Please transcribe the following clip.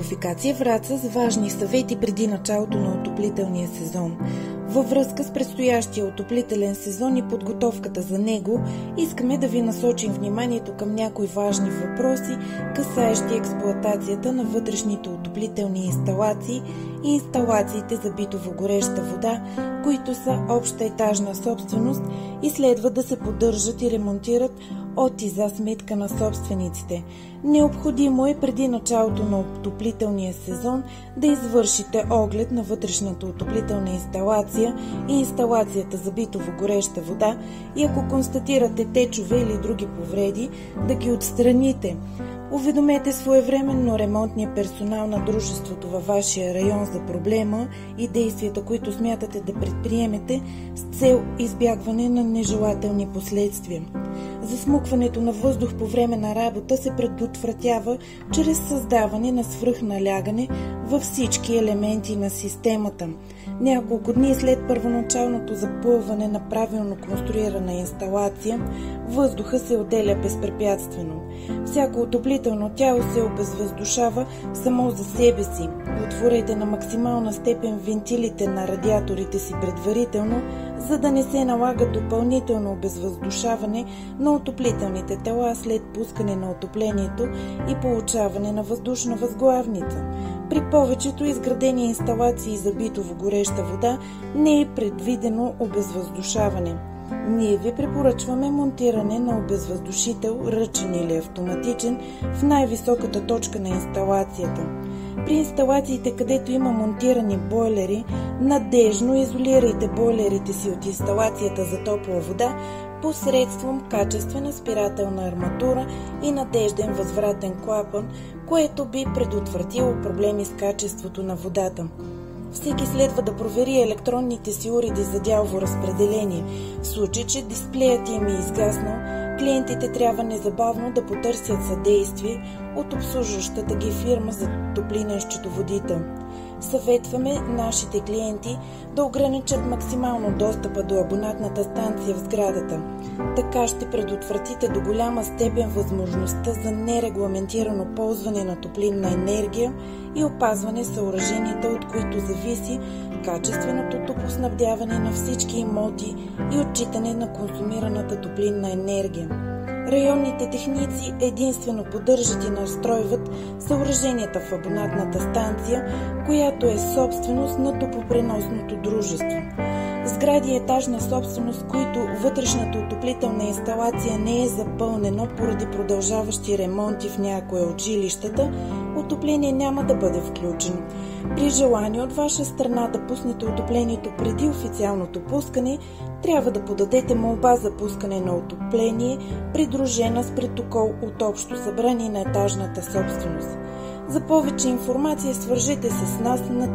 Топлофикация Враца с важни съвети преди началото на отоплителния сезон. Във връзка с предстоящия отоплителен сезон и подготовката за него, искаме да ви насочим вниманието към някои важни въпроси, касаещи експлоатацията на вътрешните отоплителни инсталации и инсталациите за битово-гореща вода, които са обща етажна собственост и следва да се поддържат и ремонтират от и за сметка на собствениците. Необходимо е преди началото на отоплителния сезон да извършите оглед на вътрешната отоплителна инсталация и инсталацията за битово-гореща вода и ако констатирате течове или други повреди, да ги отстраните. Уведомете своевременно ремонтния персонал на дружеството във вашия район за проблема и действията, които смятате да предприемете с цел избягване на нежелателни последствия. Засмукването на въздух по време на работа се предотвратява чрез създаване на свръхналягане във всички елементи на системата. Няколко дни след първоначалното запълване на правилно конструирана инсталация, въздуха се отделя безпрепятствено. Всяко отоплително тяло се обезвъздушава само за себе си. Отворете на максимална степен вентилите на радиаторите си предварително, за да не се налага допълнително обезвъздушаване на отоплителните тела след пускане на отоплението и получаване на въздушна възглавница. При повечето изградени инсталации за битово-гореща вода не е предвидено обезвъздушаване. Ние ви препоръчваме монтиране на обезвъздушител, ръчен или автоматичен, в най-високата точка на инсталацията. При инсталациите, където има монтирани бойлери, надежно изолирайте бойлерите си от инсталацията за топла вода посредством качествена спирателна арматура и надежден възвратен клапан, което би предотвратило проблеми с качеството на водата. Всеки следва да провери електронните си уреди за дялово разпределение. В случай, че дисплеят им е изгаснал, клиентите трябва незабавно да потърсят съдействие от обслужващата ги фирма за топлинен счетоводител. Съветваме нашите клиенти да ограничат максимално достъпа до абонатната станция в сградата. Така ще предотвратите до голяма степен възможността за нерегламентирано ползване на топлинна енергия и опазване съоръженията, от които зависи качественото топлоснабдяване на всички имоти и отчитане на консумираната топлинна енергия. Районните техници единствено поддържат и настройват съоръженията в абонатната станция, която е собственост на топлопреносното дружество. Сгради етажна собственост, които вътрешната отоплителна инсталация не е запълнена поради продължаващи ремонти в някоя от жилищата, отопление няма да бъде включено. При желание от ваша страна да пуснете отоплението преди официалното пускане, трябва да подадете молба за пускане на отопление, придружена с протокол от общо събрание на етажната собственост. За повече информация свържете се с нас на телефон